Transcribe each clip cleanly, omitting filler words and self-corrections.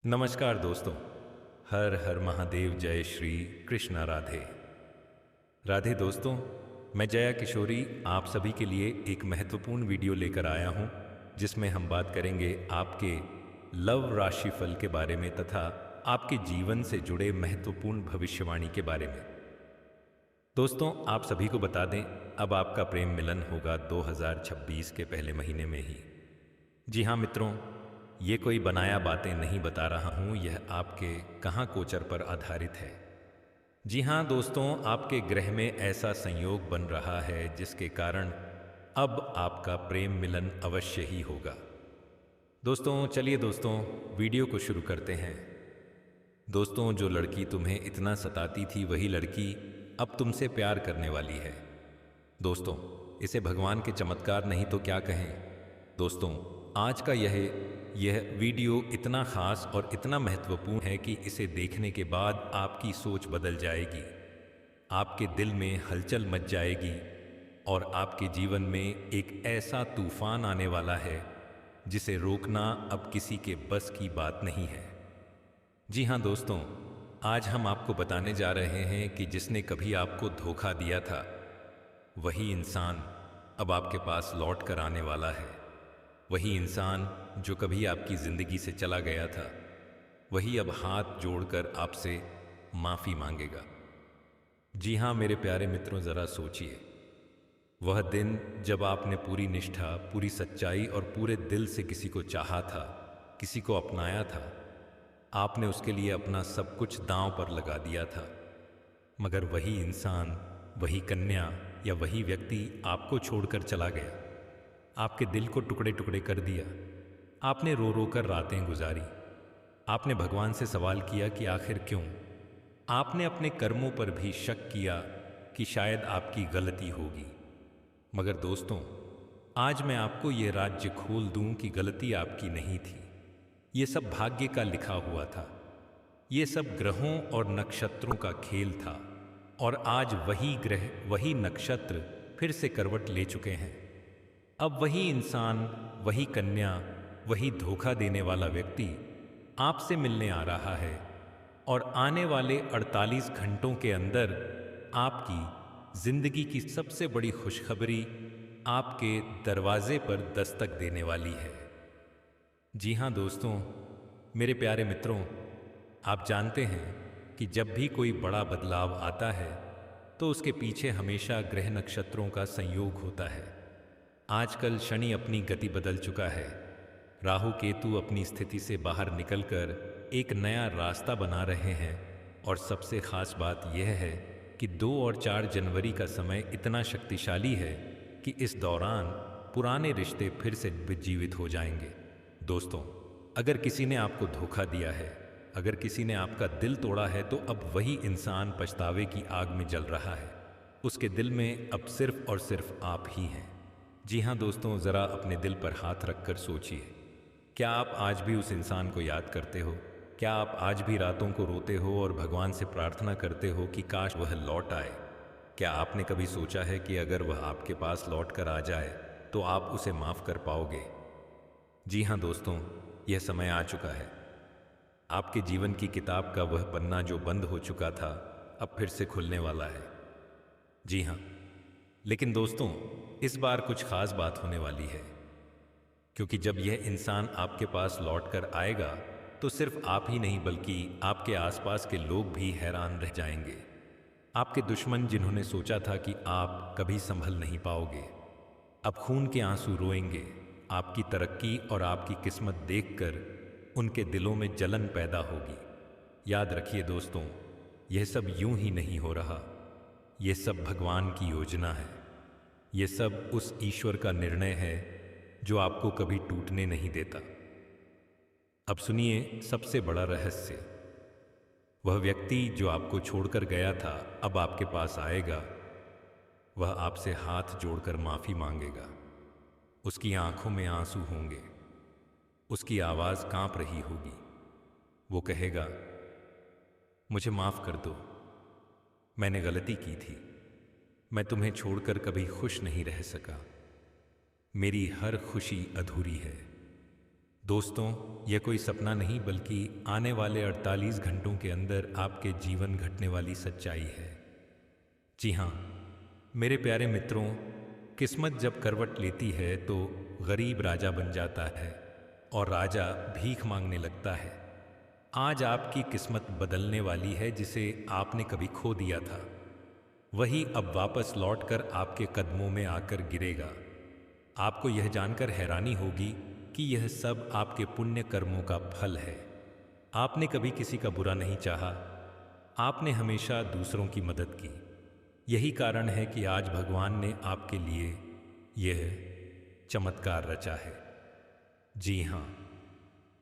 नमस्कार दोस्तों। हर हर महादेव। जय श्री कृष्णा। राधे राधे। दोस्तों, मैं जया किशोरी आप सभी के लिए एक महत्वपूर्ण वीडियो लेकर आया हूं, जिसमें हम बात करेंगे आपके लव राशि फल के बारे में तथा आपके जीवन से जुड़े महत्वपूर्ण भविष्यवाणी के बारे में। दोस्तों, आप सभी को बता दें, अब आपका प्रेम मिलन होगा 2026 के पहले महीने में ही। जी हाँ मित्रों, ये कोई बनाया बातें नहीं बता रहा हूँ, यह आपके कहाँ गोचर पर आधारित है। जी हाँ दोस्तों, आपके ग्रह में ऐसा संयोग बन रहा है जिसके कारण अब आपका प्रेम मिलन अवश्य ही होगा। दोस्तों चलिए दोस्तों, वीडियो को शुरू करते हैं। दोस्तों, जो लड़की तुम्हें इतना सताती थी वही लड़की अब तुमसे प्यार करने वाली है। दोस्तों, इसे भगवान के चमत्कार नहीं तो क्या कहें। दोस्तों, आज का यह वीडियो इतना खास और इतना महत्वपूर्ण है कि इसे देखने के बाद आपकी सोच बदल जाएगी, आपके दिल में हलचल मच जाएगी और आपके जीवन में एक ऐसा तूफान आने वाला है जिसे रोकना अब किसी के बस की बात नहीं है। जी हाँ दोस्तों, आज हम आपको बताने जा रहे हैं कि जिसने कभी आपको धोखा दिया था वही इंसान अब आपके पास लौट कर आने वाला है। वही इंसान जो कभी आपकी ज़िंदगी से चला गया था, वही अब हाथ जोड़कर आपसे माफ़ी मांगेगा। जी हाँ मेरे प्यारे मित्रों, ज़रा सोचिए, वह दिन जब आपने पूरी निष्ठा, पूरी सच्चाई और पूरे दिल से किसी को चाहा था, किसी को अपनाया था। आपने उसके लिए अपना सब कुछ दांव पर लगा दिया था, मगर वही इंसान, वही कन्या या वही व्यक्ति आपको छोड़कर चला गया। आपके दिल को टुकड़े टुकड़े कर दिया। आपने रो रो कर रातें गुजारी। आपने भगवान से सवाल किया कि आखिर क्यों। आपने अपने कर्मों पर भी शक किया कि शायद आपकी गलती होगी। मगर दोस्तों, आज मैं आपको ये राज्य खोल दूं कि गलती आपकी नहीं थी। ये सब भाग्य का लिखा हुआ था। ये सब ग्रहों और नक्षत्रों का खेल था और आज वही ग्रह, वही नक्षत्र फिर से करवट ले चुके हैं। अब वही इंसान, वही कन्या, वही धोखा देने वाला व्यक्ति आपसे मिलने आ रहा है और आने वाले 48 घंटों के अंदर आपकी जिंदगी की सबसे बड़ी खुशखबरी आपके दरवाजे पर दस्तक देने वाली है। जी हाँ दोस्तों, मेरे प्यारे मित्रों, आप जानते हैं कि जब भी कोई बड़ा बदलाव आता है तो उसके पीछे हमेशा ग्रह नक्षत्रों का संयोग होता है। आजकल शनि अपनी गति बदल चुका है। राहु केतु अपनी स्थिति से बाहर निकलकर एक नया रास्ता बना रहे हैं और सबसे खास बात यह है कि 2 और 4 जनवरी का समय इतना शक्तिशाली है कि इस दौरान पुराने रिश्ते फिर से जीवित हो जाएंगे। दोस्तों, अगर किसी ने आपको धोखा दिया है, अगर किसी ने आपका दिल तोड़ा है, तो अब वही इंसान पछतावे की आग में जल रहा है। उसके दिल में अब सिर्फ और सिर्फ आप ही हैं। जी हाँ दोस्तों, ज़रा अपने दिल पर हाथ रखकर सोचिए, क्या आप आज भी उस इंसान को याद करते हो? क्या आप आज भी रातों को रोते हो और भगवान से प्रार्थना करते हो कि काश वह लौट आए? क्या आपने कभी सोचा है कि अगर वह आपके पास लौट कर आ जाए तो आप उसे माफ़ कर पाओगे? जी हाँ दोस्तों, यह समय आ चुका है। आपके जीवन की किताब का वह पन्ना जो बंद हो चुका था, अब फिर से खुलने वाला है। जी हाँ, लेकिन दोस्तों, इस बार कुछ खास बात होने वाली है, क्योंकि जब यह इंसान आपके पास लौट कर आएगा तो सिर्फ आप ही नहीं बल्कि आपके आसपास के लोग भी हैरान रह जाएंगे। आपके दुश्मन, जिन्होंने सोचा था कि आप कभी संभल नहीं पाओगे, अब खून के आंसू रोएंगे। आपकी तरक्की और आपकी किस्मत देखकर उनके दिलों में जलन पैदा होगी। याद रखिए दोस्तों, यह सब यूं ही नहीं हो रहा। यह सब भगवान की योजना है। ये सब उस ईश्वर का निर्णय है जो आपको कभी टूटने नहीं देता। अब सुनिए सबसे बड़ा रहस्य। वह व्यक्ति जो आपको छोड़कर गया था अब आपके पास आएगा। वह आपसे हाथ जोड़कर माफ़ी मांगेगा। उसकी आंखों में आंसू होंगे। उसकी आवाज़ कांप रही होगी। वो कहेगा, मुझे माफ़ कर दो, मैंने गलती की थी। मैं तुम्हें छोड़कर कभी खुश नहीं रह सका। मेरी हर खुशी अधूरी है। दोस्तों, यह कोई सपना नहीं बल्कि आने वाले 48 घंटों के अंदर आपके जीवन घटने वाली सच्चाई है। जी हाँ मेरे प्यारे मित्रों, किस्मत जब करवट लेती है तो गरीब राजा बन जाता है और राजा भीख मांगने लगता है। आज आपकी किस्मत बदलने वाली है। जिसे आपने कभी खो दिया था वही अब वापस लौटकर आपके कदमों में आकर गिरेगा। आपको यह जानकर हैरानी होगी कि यह सब आपके पुण्य कर्मों का फल है। आपने कभी किसी का बुरा नहीं चाहा, आपने हमेशा दूसरों की मदद की। यही कारण है कि आज भगवान ने आपके लिए यह चमत्कार रचा है। जी हाँ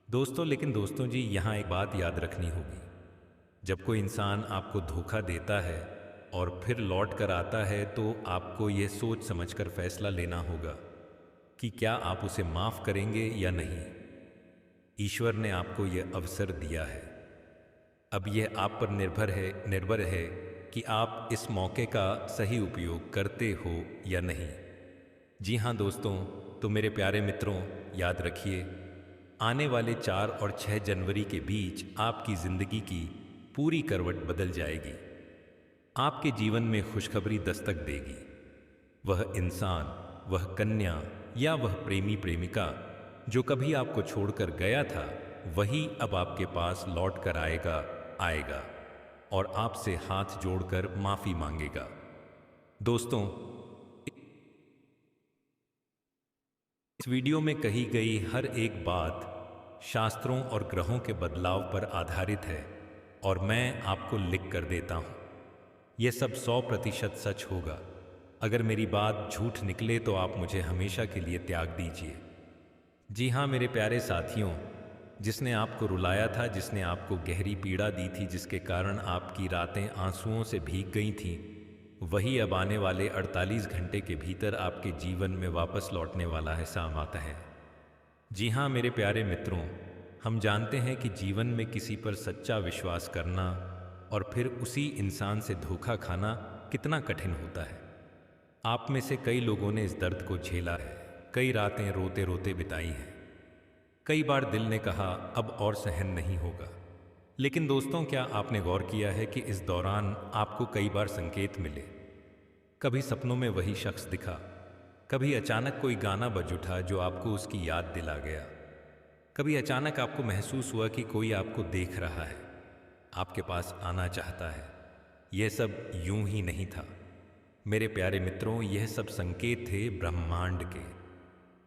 दोस्तों, लेकिन दोस्तों जी यहाँ एक बात याद रखनी होगी। जब कोई इंसान आपको धोखा देता है और फिर लौट कर आता है तो आपको यह सोच समझकर फैसला लेना होगा कि क्या आप उसे माफ़ करेंगे या नहीं। ईश्वर ने आपको यह अवसर दिया है। अब यह आप पर निर्भर है कि आप इस मौके का सही उपयोग करते हो या नहीं। जी हाँ दोस्तों, तो मेरे प्यारे मित्रों याद रखिए, आने वाले 4 और 6 जनवरी के बीच आपकी ज़िंदगी की पूरी करवट बदल जाएगी। आपके जीवन में खुशखबरी दस्तक देगी। वह इंसान, वह कन्या या वह प्रेमी प्रेमिका जो कभी आपको छोड़कर गया था वही अब आपके पास लौट कर आएगा और आपसे हाथ जोड़कर माफी मांगेगा। दोस्तों, इस वीडियो में कही गई हर एक बात शास्त्रों और ग्रहों के बदलाव पर आधारित है और मैं आपको लिख कर देता हूं, यह सब 100% सच होगा। अगर मेरी बात झूठ निकले तो आप मुझे हमेशा के लिए त्याग दीजिए। जी हाँ मेरे प्यारे साथियों, जिसने आपको रुलाया था, जिसने आपको गहरी पीड़ा दी थी, जिसके कारण आपकी रातें आंसुओं से भीग गई थीं, वही अब आने वाले 48 घंटे के भीतर आपके जीवन में वापस लौटने वाला है, सामत है। जी हाँ मेरे प्यारे मित्रों, हम जानते हैं कि जीवन में किसी पर सच्चा विश्वास करना और फिर उसी इंसान से धोखा खाना कितना कठिन होता है। आप में से कई लोगों ने इस दर्द को झेला है, कई रातें रोते रोते बिताई हैं, कई बार दिल ने कहा अब और सहन नहीं होगा। लेकिन दोस्तों, क्या आपने गौर किया है कि इस दौरान आपको कई बार संकेत मिले? कभी सपनों में वही शख्स दिखा, कभी अचानक कोई गाना बज उठा जो आपको उसकी याद दिला गया, कभी अचानक आपको महसूस हुआ कि कोई आपको देख रहा है, आपके पास आना चाहता है। यह सब यूं ही नहीं था मेरे प्यारे मित्रों, यह सब संकेत थे ब्रह्मांड के।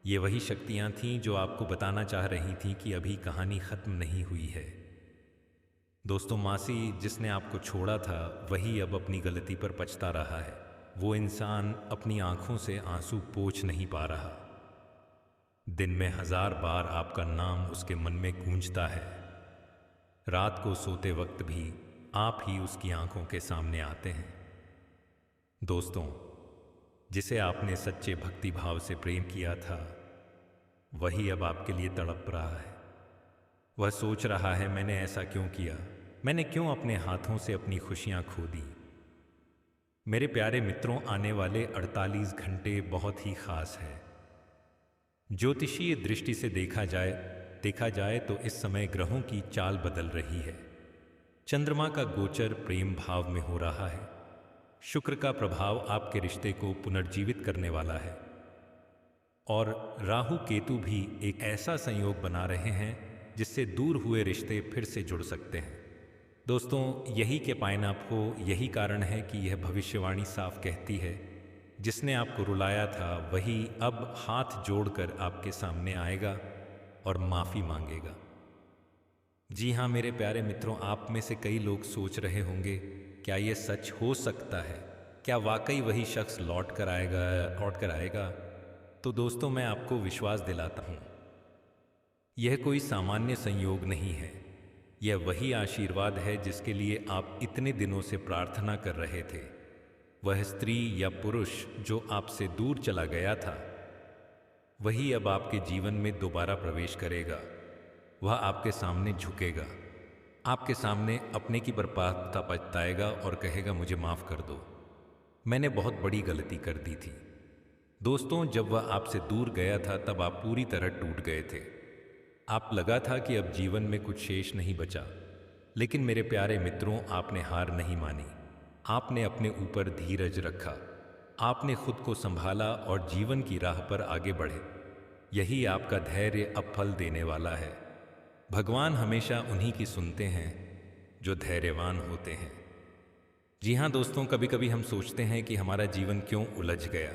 ये वही शक्तियां थीं जो आपको बताना चाह रही थीं कि अभी कहानी खत्म नहीं हुई है। दोस्तों, मासी जिसने आपको छोड़ा था वही अब अपनी गलती पर पछता रहा है। वो इंसान अपनी आंखों से आंसू पोंछ नहीं पा रहा। दिन में 1000 बार आपका नाम उसके मन में गूंजता है। रात को सोते वक्त भी आप ही उसकी आंखों के सामने आते हैं। दोस्तों, जिसे आपने सच्चे भक्ति भाव से प्रेम किया था वही अब आपके लिए तड़प रहा है। वह सोच रहा है मैंने ऐसा क्यों किया, मैंने क्यों अपने हाथों से अपनी खुशियां खो दी। मेरे प्यारे मित्रों, आने वाले 48 घंटे बहुत ही खास है। ज्योतिषीय दृष्टि से देखा जाए तो इस समय ग्रहों की चाल बदल रही है। चंद्रमा का गोचर प्रेम भाव में हो रहा है। शुक्र का प्रभाव आपके रिश्ते को पुनर्जीवित करने वाला है और राहु केतु भी एक ऐसा संयोग बना रहे हैं जिससे दूर हुए रिश्ते फिर से जुड़ सकते हैं। दोस्तों, यही के पाइनअप हो, यही कारण है कि यह भविष्यवाणी साफ कहती है, जिसने आपको रुलाया था वही अब हाथ जोड़कर आपके सामने आएगा और माफ़ी मांगेगा। जी हाँ मेरे प्यारे मित्रों, आप में से कई लोग सोच रहे होंगे क्या ये सच हो सकता है, क्या वाकई वही शख्स लौट कर आएगा। तो दोस्तों, मैं आपको विश्वास दिलाता हूँ, यह कोई सामान्य संयोग नहीं है। यह वही आशीर्वाद है जिसके लिए आप इतने दिनों से प्रार्थना कर रहे थे। वह स्त्री या पुरुष जो आपसे दूर चला गया था वही अब आपके जीवन में दोबारा प्रवेश करेगा। वह आपके सामने झुकेगा, आपके सामने अपने की बर्बादता पछताएगा और कहेगा मुझे माफ़ कर दो, मैंने बहुत बड़ी गलती कर दी थी। दोस्तों, जब वह आपसे दूर गया था तब आप पूरी तरह टूट गए थे। आप लगा था कि अब जीवन में कुछ शेष नहीं बचा, लेकिन मेरे प्यारे मित्रों, आपने हार नहीं मानी। आपने अपने ऊपर धीरज रखा, आपने खुद को संभाला और जीवन की राह पर आगे बढ़े। यही आपका धैर्य अब फल देने वाला है। भगवान हमेशा उन्हीं की सुनते हैं जो धैर्यवान होते हैं। जी हाँ दोस्तों, कभी कभी हम सोचते हैं कि हमारा जीवन क्यों उलझ गया,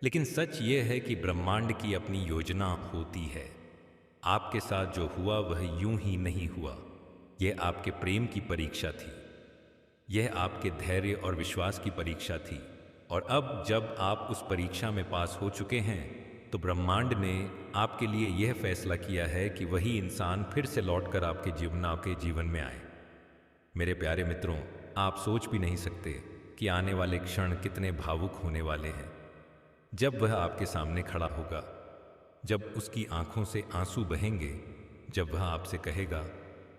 लेकिन सच ये है कि ब्रह्मांड की अपनी योजना होती है। आपके साथ जो हुआ वह यूं ही नहीं हुआ। यह आपके प्रेम की परीक्षा थी, यह आपके धैर्य और विश्वास की परीक्षा थी। और अब जब आप उस परीक्षा में पास हो चुके हैं, तो ब्रह्मांड ने आपके लिए यह फैसला किया है कि वही इंसान फिर से लौटकर आपके जीवन में आए। मेरे प्यारे मित्रों, आप सोच भी नहीं सकते कि आने वाले क्षण कितने भावुक होने वाले हैं। जब वह आपके सामने खड़ा होगा, जब उसकी आंखों से आंसू बहेंगे, जब वह आपसे कहेगा,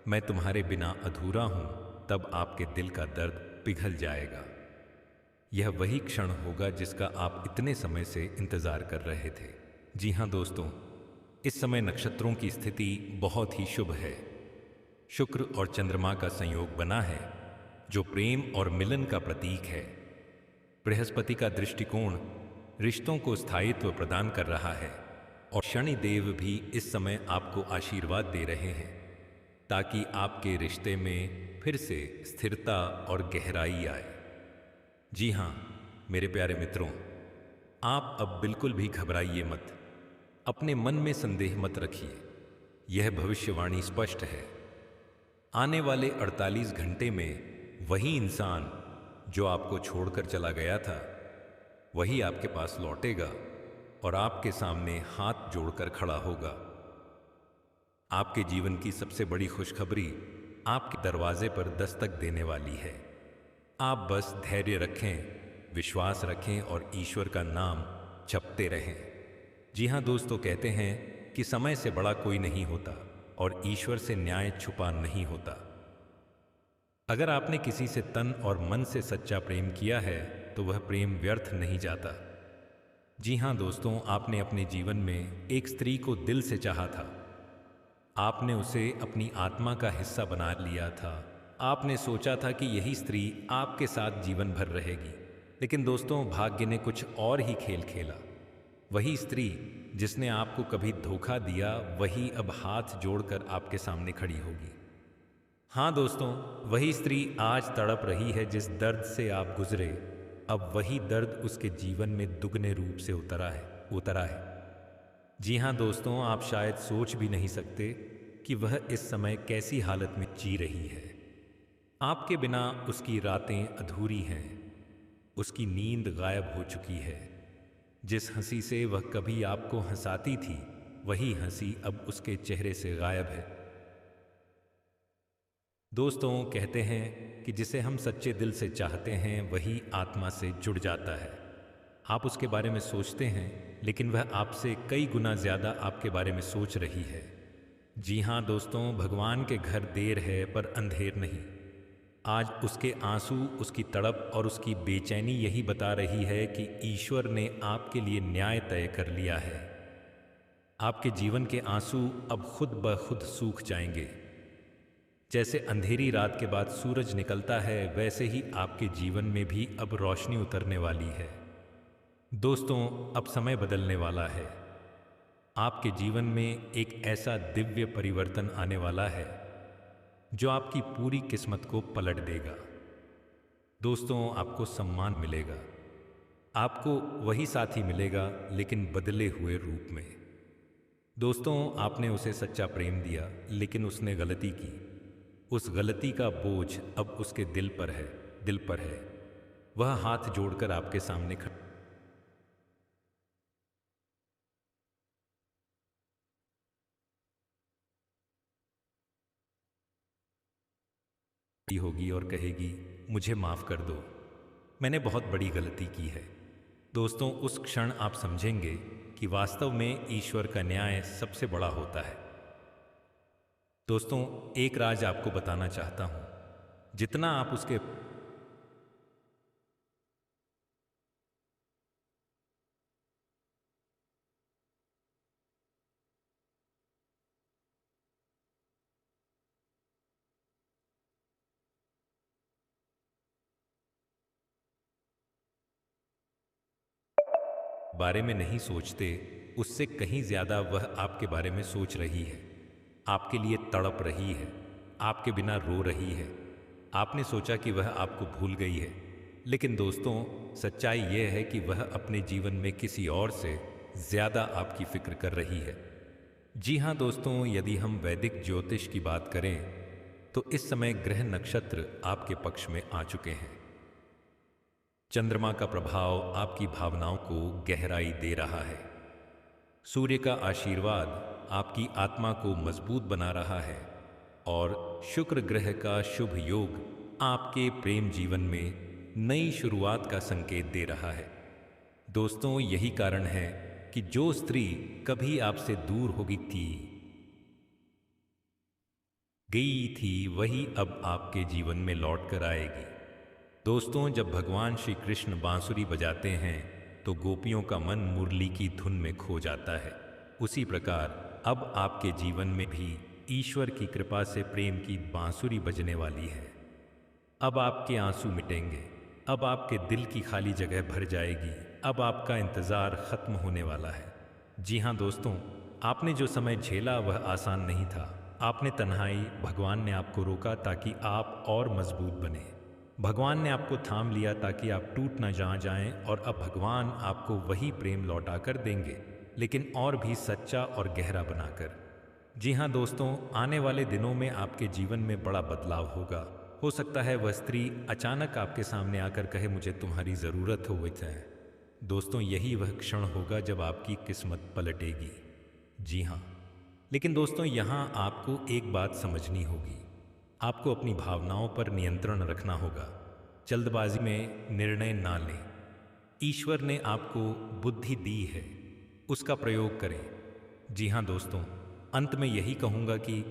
मैं तुम्हारे बिना अधूरा हूं, तब आपके दिल का दर्द पिघल जाएगा। यह वही क्षण होगा जिसका आप इतने समय से इंतजार कर रहे थे। जी हाँ दोस्तों, इस समय नक्षत्रों की स्थिति बहुत ही शुभ है। शुक्र और चंद्रमा का संयोग बना है, जो प्रेम और मिलन का प्रतीक है। बृहस्पति का दृष्टिकोण रिश्तों को स्थायित्व प्रदान कर रहा है, और शनि देव भी इस समय आपको आशीर्वाद दे रहे हैं, ताकि आपके रिश्ते में फिर से स्थिरता और गहराई आए। जी हाँ मेरे प्यारे मित्रों, आप अब बिल्कुल भी घबराइए मत। अपने मन में संदेह मत रखिए। यह भविष्यवाणी स्पष्ट है। आने वाले 48 घंटे में वही इंसान जो आपको छोड़कर चला गया था, वही आपके पास लौटेगा और आपके सामने हाथ जोड़कर खड़ा होगा। आपके जीवन की सबसे बड़ी खुशखबरी आपके दरवाजे पर दस्तक देने वाली है। आप बस धैर्य रखें, विश्वास रखें और ईश्वर का नाम जपते रहें। जी हाँ दोस्तों, कहते हैं कि समय से बड़ा कोई नहीं होता और ईश्वर से न्याय छुपा नहीं होता। अगर आपने किसी से तन और मन से सच्चा प्रेम किया है, तो वह प्रेम व्यर्थ नहीं जाता। जी हाँ दोस्तों, आपने अपने जीवन में एक स्त्री को दिल से चाहा था। आपने उसे अपनी आत्मा का हिस्सा बना लिया था। आपने सोचा था कि यही स्त्री आपके साथ जीवन भर रहेगी। लेकिन दोस्तों, भाग्य ने कुछ और ही खेल खेला। वही स्त्री जिसने आपको कभी धोखा दिया, वही अब हाथ जोड़कर आपके सामने खड़ी होगी। हाँ दोस्तों, वही स्त्री आज तड़प रही है। जिस दर्द से आप गुजरे, अब वही दर्द उसके जीवन में दुगने रूप से उतरा है। जी हाँ दोस्तों, आप शायद सोच भी नहीं सकते कि वह इस समय कैसी हालत में जी रही है। आपके बिना उसकी रातें अधूरी हैं, उसकी नींद गायब हो चुकी है। जिस हंसी से वह कभी आपको हंसाती थी, वही हंसी अब उसके चेहरे से गायब है। दोस्तों, कहते हैं कि जिसे हम सच्चे दिल से चाहते हैं, वही आत्मा से जुड़ जाता है। आप उसके बारे में सोचते हैं, लेकिन वह आपसे कई गुना ज्यादा आपके बारे में सोच रही है। जी हाँ दोस्तों, भगवान के घर देर है पर अंधेर नहीं। आज उसके आंसू, उसकी तड़प और उसकी बेचैनी यही बता रही है कि ईश्वर ने आपके लिए न्याय तय कर लिया है। आपके जीवन के आंसू अब खुद ब खुद सूख जाएंगे। जैसे अंधेरी रात के बाद सूरज निकलता है, वैसे ही आपके जीवन में भी अब रोशनी उतरने वाली है। दोस्तों, अब समय बदलने वाला है। आपके जीवन में एक ऐसा दिव्य परिवर्तन आने वाला है जो आपकी पूरी किस्मत को पलट देगा। दोस्तों, आपको सम्मान मिलेगा। आपको वही साथी मिलेगा, लेकिन बदले हुए रूप में। दोस्तों, आपने उसे सच्चा प्रेम दिया, लेकिन उसने गलती की। उस गलती का बोझ अब उसके दिल पर है। वह हाथ जोड़कर आपके सामने खड़ी होगी और कहेगी, मुझे माफ कर दो, मैंने बहुत बड़ी गलती की है। दोस्तों, उस क्षण आप समझेंगे कि वास्तव में ईश्वर का न्याय सबसे बड़ा होता है। दोस्तों, एक राज आपको बताना चाहता हूं। जितना आप उसके बारे में नहीं सोचते, उससे कहीं ज़्यादा वह आपके बारे में सोच रही है, आपके लिए तड़प रही है, आपके बिना रो रही है। आपने सोचा कि वह आपको भूल गई है, लेकिन दोस्तों सच्चाई यह है कि वह अपने जीवन में किसी और से ज़्यादा आपकी फिक्र कर रही है। जी हाँ दोस्तों, यदि हम वैदिक ज्योतिष की बात करें तो इस समय ग्रह नक्षत्र आपके पक्ष में आ चुके हैं। चंद्रमा का प्रभाव आपकी भावनाओं को गहराई दे रहा है। सूर्य का आशीर्वाद आपकी आत्मा को मजबूत बना रहा है और शुक्र ग्रह का शुभ योग आपके प्रेम जीवन में नई शुरुआत का संकेत दे रहा है। दोस्तों यही कारण है कि जो स्त्री कभी आपसे दूर हो गई थी वही अब आपके जीवन में लौट कर आएगी। दोस्तों जब भगवान श्री कृष्ण बांसुरी बजाते हैं तो गोपियों का मन मुरली की धुन में खो जाता है। उसी प्रकार अब आपके जीवन में भी ईश्वर की कृपा से प्रेम की बांसुरी बजने वाली है। अब आपके आंसू मिटेंगे, अब आपके दिल की खाली जगह भर जाएगी, अब आपका इंतज़ार खत्म होने वाला है। जी हाँ दोस्तों, आपने जो समय झेला वह आसान नहीं था। आपने तन्हाई, भगवान ने आपको रोका ताकि आप और मजबूत बने। भगवान ने आपको थाम लिया ताकि आप टूट ना जाएं और अब भगवान आपको वही प्रेम लौटा कर देंगे, लेकिन और भी सच्चा और गहरा बनाकर। जी हाँ दोस्तों, आने वाले दिनों में आपके जीवन में बड़ा बदलाव होगा। हो सकता है वह स्त्री अचानक आपके सामने आकर कहे मुझे तुम्हारी ज़रूरत हो है। दोस्तों यही वह क्षण होगा जब आपकी किस्मत पलटेगी। जी हाँ, लेकिन दोस्तों यहाँ आपको एक बात समझनी होगी। आपको अपनी भावनाओं पर नियंत्रण रखना होगा। जल्दबाजी में निर्णय ना लें। ईश्वर ने आपको बुद्धि दी है, उसका प्रयोग करें। जी हाँ दोस्तों, अंत में यही कहूँगा कि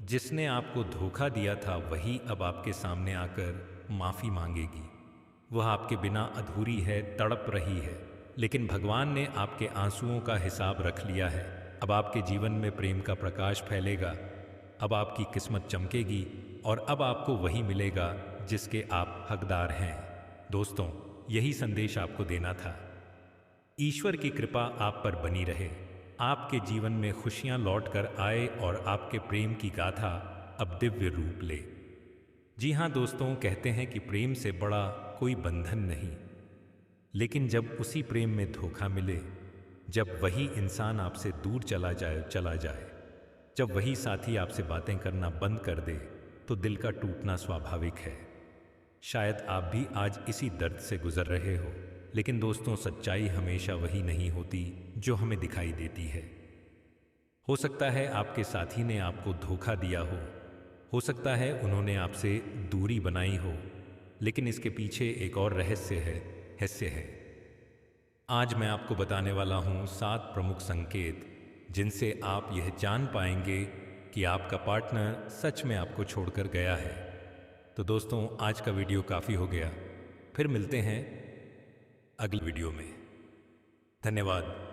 जिसने आपको धोखा दिया था वही अब आपके सामने आकर माफ़ी मांगेगी। वह आपके बिना अधूरी है, तड़प रही है, लेकिन भगवान ने आपके आंसुओं का हिसाब रख लिया है। अब आपके जीवन में प्रेम का प्रकाश फैलेगा, अब आपकी किस्मत चमकेगी और अब आपको वही मिलेगा जिसके आप हकदार हैं। दोस्तों यही संदेश आपको देना था। ईश्वर की कृपा आप पर बनी रहे, आपके जीवन में खुशियां लौट कर आए और आपके प्रेम की गाथा अब दिव्य रूप ले। जी हाँ दोस्तों, कहते हैं कि प्रेम से बड़ा कोई बंधन नहीं, लेकिन जब उसी प्रेम में धोखा मिले, जब वही इंसान आपसे दूर चला जाए, जब वही साथी आपसे बातें करना बंद कर दे, तो दिल का टूटना स्वाभाविक है। शायद आप भी आज इसी दर्द से गुजर रहे हो, लेकिन दोस्तों सच्चाई हमेशा वही नहीं होती जो हमें दिखाई देती है। हो सकता है आपके साथी ने आपको धोखा दिया हो सकता है उन्होंने आपसे दूरी बनाई हो, लेकिन इसके पीछे एक और रहस्य है। आज मैं आपको बताने वाला हूँ 7 प्रमुख संकेत जिनसे आप यह जान पाएंगे कि आपका पार्टनर सच में आपको छोड़कर गया है। तो दोस्तों आज का वीडियो काफ़ी हो गया, फिर मिलते हैं अगले वीडियो में। धन्यवाद।